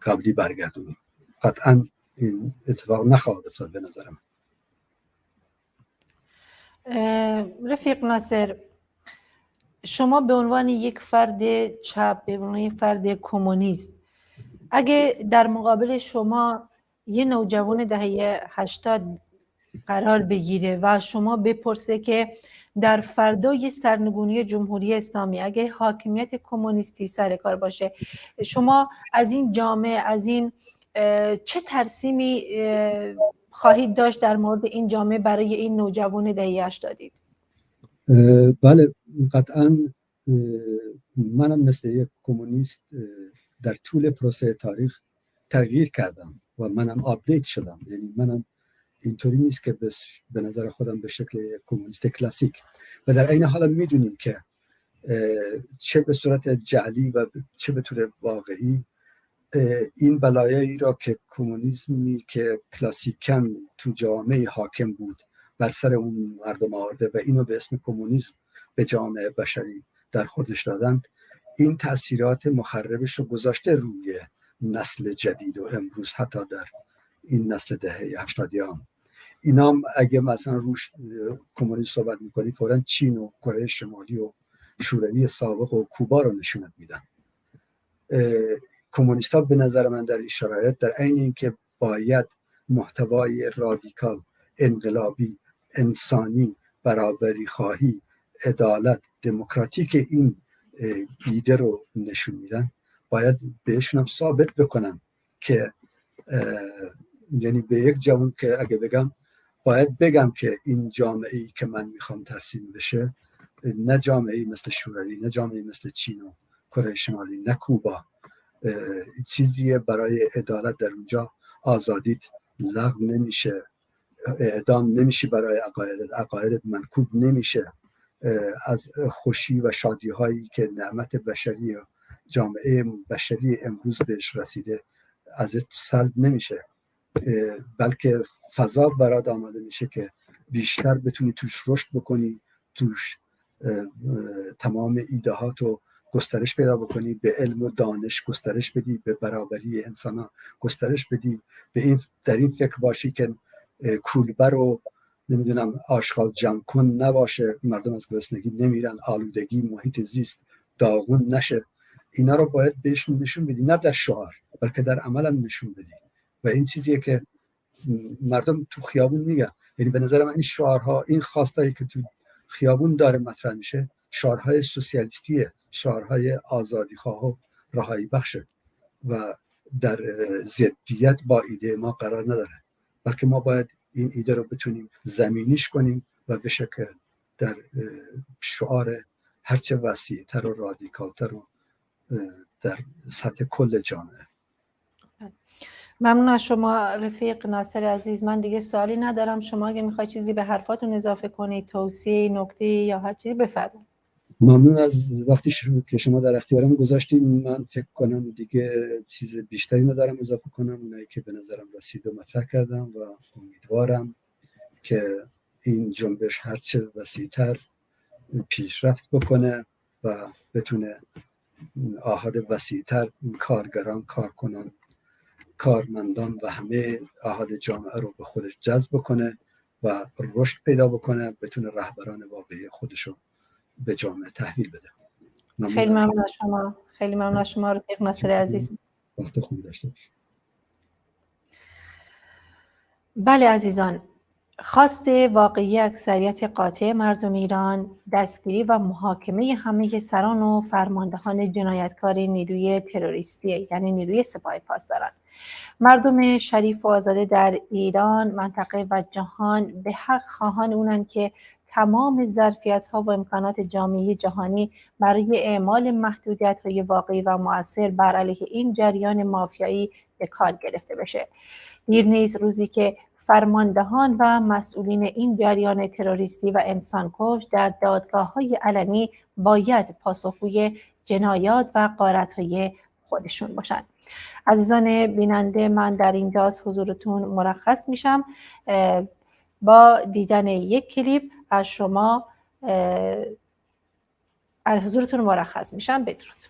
قبلی برگردونیم؟ قطعا این اتفاق نخواهد افتاد به نظر من. رفیق ناصر، شما به عنوان یک فرد چپ، به عنوان یک فرد کمونیست، اگه در مقابل شما یه نوجوان دهه 80 قرار بگیره و شما بپرسه که در فردای سرنگونی جمهوری اسلامی اگه حاکمیت کمونیستی سر کار باشه، شما از این جامعه، از این چه ترسیمی خواهید داشت در مورد این جامعه برای این نوجوان دهه 80؟ بله، قطعا منم مثل یک کمونیست در طول پروسه تاریخ تغییر کردم و منم آپدیت شدم. یعنی منم اینطوری نیست که به نظر خودم به شکل کمونیست کلاسیک، و در این حال میدونیم که چه به صورت جعلی و چه به طور واقعی این بلایایی را که کمونیسمی که کلاسیکاً تو جامعه حاکم بود بر سر اون مردم آورده و اینو به اسم کمونیسم به جامعه بشری در خودش دادن، این تأثیرات مخربش رو گذاشته روی نسل جدید و امروز حتی در این نسل دهه 80 اینا اگه مثلا روش کمونیست صحبت میکنی فوراً چین و کره شمالی و شوروی سابق و کوبا رو نشونت میدن. کمونیست‌ها به نظر من در این شرایط در عین اینکه باید محتوای رادیکال، انقلابی، انسانی، برابری خواهی، عدالت، دموکراتیک این ایده رو نشون میدن، باید بهشون هم ثابت بکنن که یعنی به یک جوان که اگه بگم باید بگم که این جامعه‌ای که من میخوام ترسیم بشه نه جامعه‌ای مثل شوروی، نه جامعه‌ای مثل چین و کره شمالی، نه کوبا، چیزیه برای عدالت در اونجا. آزادیت لغو نمیشه، اعدام نمیشه برای عقایدت منکوب نمیشه، از خوشی و شادی هایی که نعمت بشری و جامعه بشری امروز بهش رسیده ازت سلب نمیشه، بلکه فضا برات آماده میشه که بیشتر بتونی توش رشد بکنی، توش تمام ایدهاتو گسترش پیدا بکنی، به علم و دانش گسترش بدی، به برابری انسان گسترش بدی، به این در این فکر باشی که کولبر رو نمیدونم آشغال جمع کن نباشه، مردم از گرسنگی نمیرن، آلودگی محیط زیست داغون نشه. اینا رو باید بهشون نشون بدی، نه در شعار بلکه در عمل هم نشون بدی. و این چیزیه که مردم تو خیابون میگن. یعنی به نظر من این شعارها، این خواستایی که تو خیابون داره مطرح میشه، شعارهای سوسیالیستیه، شعارهای آزادیخواه و رهایی بخشه و در ضدیت با ایده ما قرار نداره، بلکه ما باید این ایده رو بتونیم زمینیش کنیم و بشه که در شعار هرچه وسیع‌تر و رادیکال‌تر و در سطح کل جامعه. ممنون از شما رفیق ناصر عزیز. من دیگه سوالی ندارم. شما اگه میخوای چیزی به حرفاتون اضافه کنید، توصیه، نکته یا هر چیزی بفرمایید. ممنون از وقتی که شما در اختیارم گذاشتین. من فکر کنم دیگه چیز بیشتری ندارم اضافه کنم. اونایی که به نظرم رسید و مطرح کردم و امیدوارم که این جنبش هرچه وسیع‌تر پیشرفت بکنه و بتونه آحاد وسیع‌تر کارگران، کارکنان، کارمندان و همه آحاد جامعه رو به خودش جذب کنه و رشد پیدا بکنه، بتونه رهبران واقعی خودشو به جامعه تحویل بده. خیلی ممنون از شما. خیلی ممنون از شما رفیق ناصر عزیز. وقت خوبی داشته باشید. بله عزیزان، خواست واقعی اکثریت قاطع مردم ایران دستگیری و محاکمه همه سران و فرماندهان جنایتکار نیروی تروریستی، یعنی نیروی سپاه پاسداران. مردم شریف و آزاده در ایران، منطقه و جهان به حق خواهان اونن که تمام ظرفیت‌ها و امکانات جامعه جهانی برای اعمال محدودیت‌های واقعی و مؤثر بر علیه این جریان مافیایی به کار گرفته بشه. دیر نیست روزی که فرماندهان و مسئولین این جریان تروریستی و انسانکش در دادگاه‌های علنی باید پاسخگوی جنایات و غارت‌های خودشون باشن. عزیزان بیننده، من در اینجا از حضورتون مرخص میشم. با دیدن یک کلیپ از شما از حضورتون مرخص میشم. بدرود.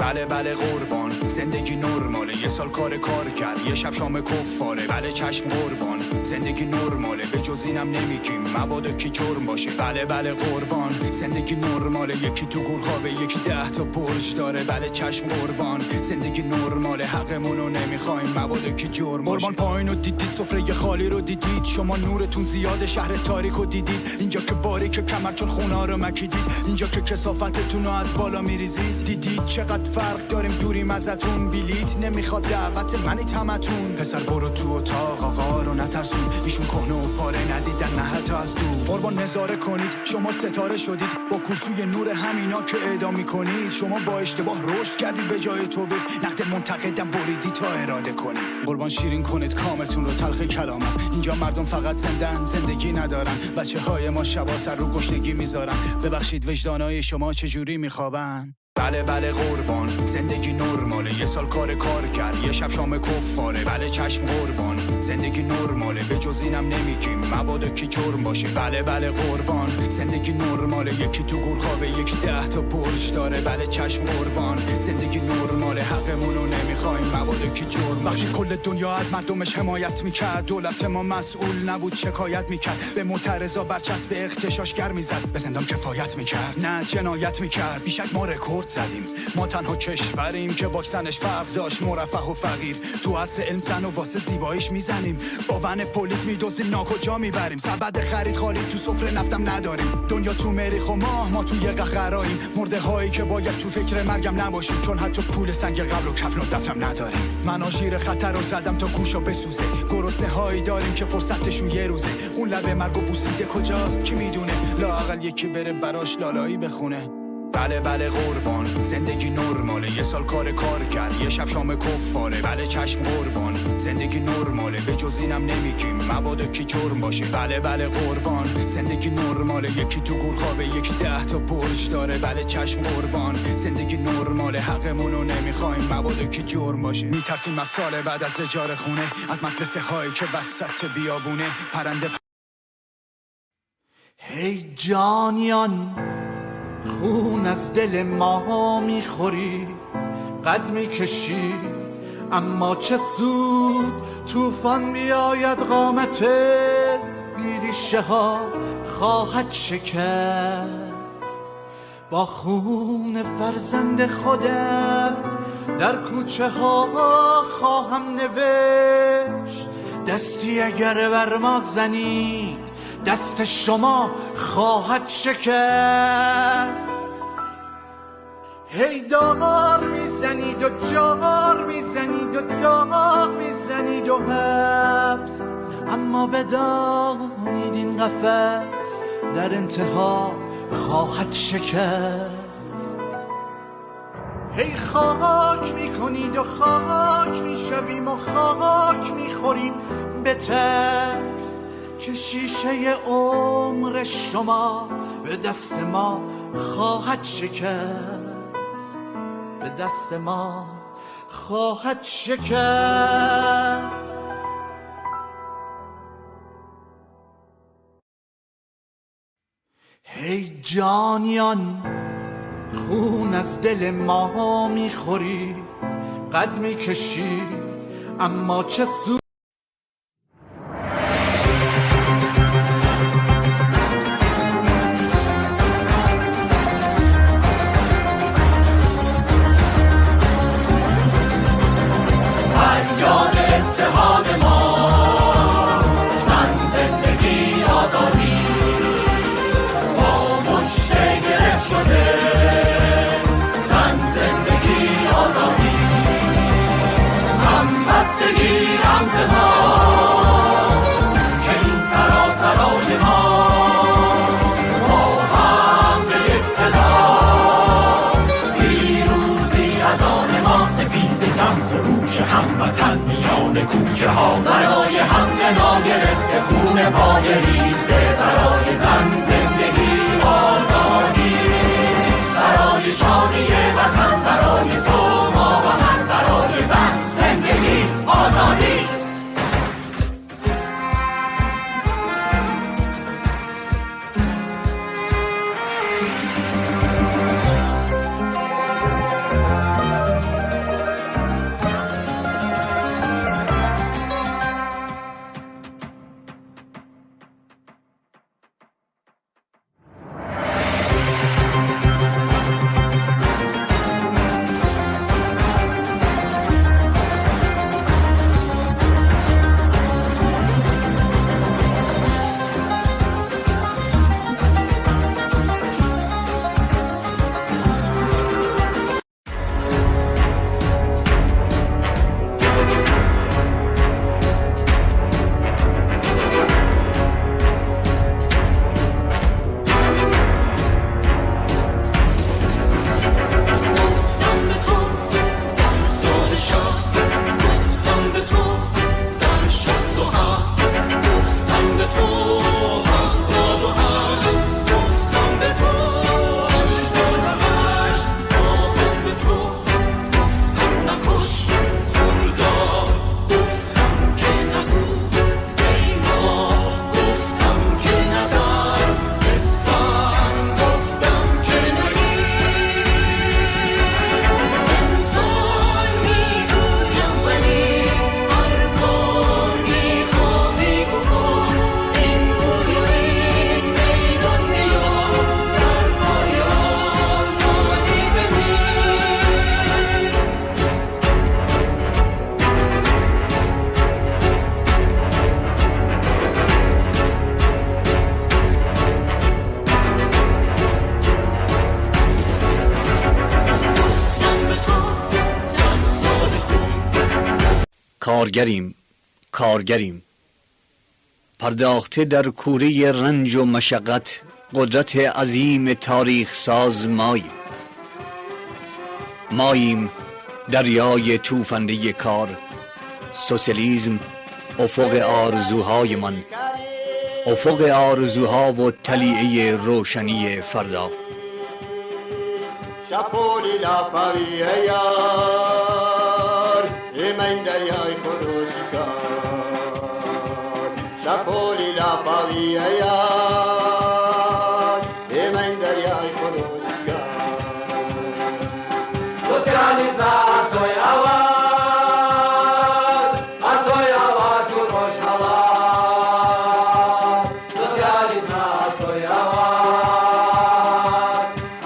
بله بله قربان، زندگی نرماله، یه سال کار کرد، یه شب شام کفاره. بله چشم قربان، زندگی نرماله، به جز اینم نمیگیم مبادا کی جرم باشه. بله بله قربان، زندگی نرماله، یکی تو گور خوابه، یکی 10 تا برج داره. بله چشم قربان، زندگی نرماله، حقمونو نمیخوایم مبادا کی جرم باشه. قربان پایینو دیدید، سفره خالی رو دیدید، شما نورتون زیاد، شهر تاریکو دیدید. اینجا که باریک کمر چون خونا رو مکیدید، اینجا که کثافتتون رو از بالا میریزید. دیدید چقدر فرق داریم، دوریم ازتون، بلیت نمیخواد دعوت منی تمتون. پسر برو تو اتاق، آقا رو نترسون، ایشون کنه و پاره ندیدن نه حتی از دور. قربان نظاره کنید، شما ستاره شدید با کرسوی نور همینا که اعدام میکنید. شما با اشتباه رشد کردی به جای توبیق، نقد منتقدم بریدی تا اراده کنید. قربان شیرین کنید کامتون رو، تلخ کلامم، اینجا مردم فقط زندن، زندگی ندارن. بچه های ما شبا سر رو گشنگی میذارن، ببخشید وجدانای شما چجوری میخوابن. بله بله قربان، زندگی نرماله، یه سال کار کرد، یه شب شام کفاره. بله چشم قربان، زندگی نرماله، به جز اینم نمیگیم مبادا کی جرم باشه. بله بله قربان، زندگی نرماله، یکی تو گور خوابه، یکی 10 تا برج داره. بله چشم قربان، زندگی نرماله، حقمونو نمیخوایم مبادا کی جرم باشه. کل دنیا از مردمش حمایت میکرد، دولت ما مسئول نبود شکایت میکرد، به معترضا برچسب اغتشاشگر میزد، به زندان کفایت میکرد نه جنایت میکرد. بیشک ما رکورد زدیم، ما تنها کشوریم که واکسنش فرق داشت، مرفه و فقیر. تو عصر علم زن و واسه زیباییش میزنیم، با ون پلیس میدوزیم ناکجا میبریم. سبد خرید خالی تو سفره نفتم نداریم، دنیا تو مریخ و ما تو یه قهقراییم. مرده هایی که باید تو فکر مرگم نباشیم، چون حتی پول سنگ قبل و کفن و دفنم نداریم. من آژیر خطر رو زدم تا گوشا بسوزه، گرسنه هایی داریم که فرصتشون یه روزه. اون لبه مرگ و بوسیده کجاست کی میدونه، لااقل یکی بره براش لالایی بخونه. بله بله قربان، زندگی نرماله، یه سال کار کرد، یه شب شام کفاره. بله چشم قربان، زندگی نرماله، به جز اینم نمیگیم مبادا کی جرم باشه. بله بله قربان، زندگی نرماله، یکی تو گور خوابه، یکی 10 تا برج داره. بله چشم قربان، زندگی نرماله، حقمونو نمیخوایم مبادا کی جرم باشه. میترسیم از سال بعد از اجاره خونه، از مدرسه هایی که وسط بیابونه پرنده. هی جانیان، خون از دل ما میخوری، قد میکشی اما چه سود، طوفان بیاید قامت بیریشه ها خواهد شکست. با خون فرزند خودم در کوچه ها خواهم نوشت، دستی اگر بر ما زنید دست شما خواهد شکست. هی دار میزنید و جار میزنید و دار میزنید و حبس، اما بدانید این قفس در انتها خواهد شکست. هی خاک میکنید و خاک میشویم و خاک میخوریم به ترس که شیشه عمر شما به دست ما خواهد شکست، به دست ما خواهد شکست. هی جانیان خون از دل ما میخوری، قد میکشی اما چه سود. فریاد اتحاد ما، زن زندگی آزادی، با مشت گره شده، زن زندگی آزادی، همبستگی رمز ما که این سراسرای ما با هم به یک صدا، پیروزی از آن ما، سپید دم خروش هموطن میان کوچه ها، برای حمل ناگرفته خون پا گریخته، برای زن زندگی آزادی، برای شادی وطن، برای تو ما و من، برای زن زندگی آزادی. کارگریم پرداخته در کوره رنج و مشقت، قدرت عظیم تاریخ ساز ماییم دریای توفنده کار، سوسیالیسم افق آرزوهای من، افق آرزوها و طلیعه روشنی فردا. شپولی لافاوی یار ایمن دریای خروشی کار، شپولی لافاوی یار ایمن دریای خروشی کار. سوسیالیسم اصوی آواد، اصوی آواد تو روش آواد، سوسیالیسم اصوی آواد،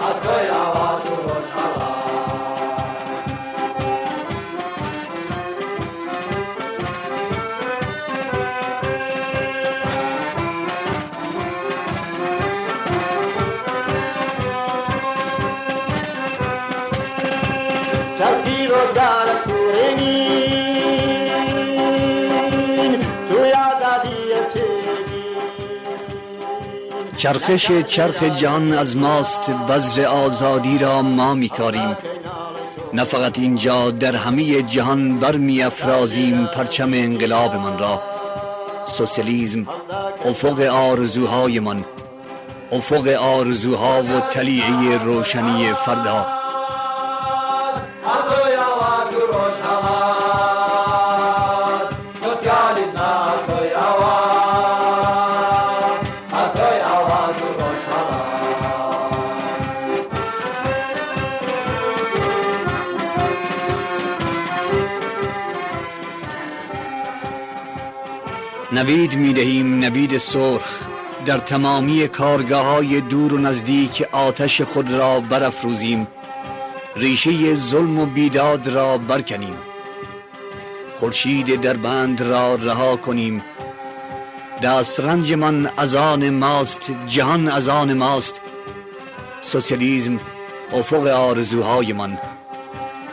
اصوی آواد تو روش آواد. شرطی روزگار سورنین توی آزادی چگی، چرخش چرخ جان از ماست، بذر آزادی را ما میکاریم. نه فقط اینجا در همه جهان برمی افرازیم پرچم انقلاب من را. سوسیالیسم افق آرزوهای من، افق آرزوها و طلیعه روشنی فردا. نوید می دهیم، نوید سرخ، در تمامی کارگاه های دور و نزدیک آتش خود را برافروزیم، ریشه ظلم و بیداد را برکنیم، خورشید دربند را رها کنیم. دسترنج من از آن ماست، جهان از آن ماست. سوسیالیسم افق آرزوهای من،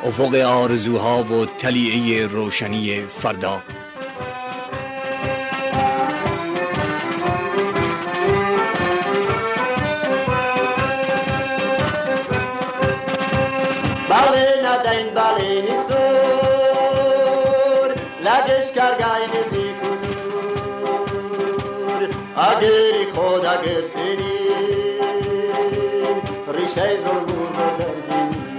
افق آرزوها و طلیعه روشنی فردا. Bale na dain bale ni sur Lagesh kargay ni zikur Ageri khod ager seni Rishay zulmur dardini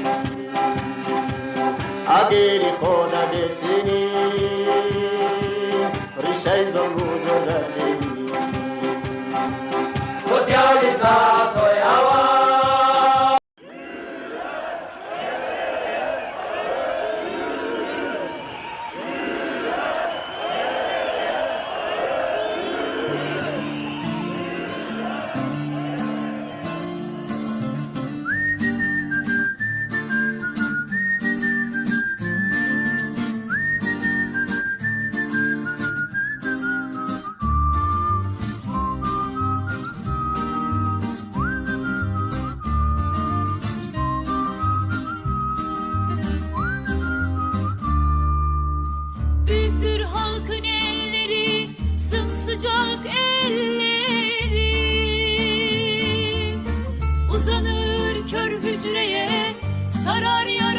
Ageri khod ager seni Rishay zulmur dardini Socialist na soy awa Büyüktür halkın elleri, sımsıcak elleri. Uzanır kör hücreye, sarar ya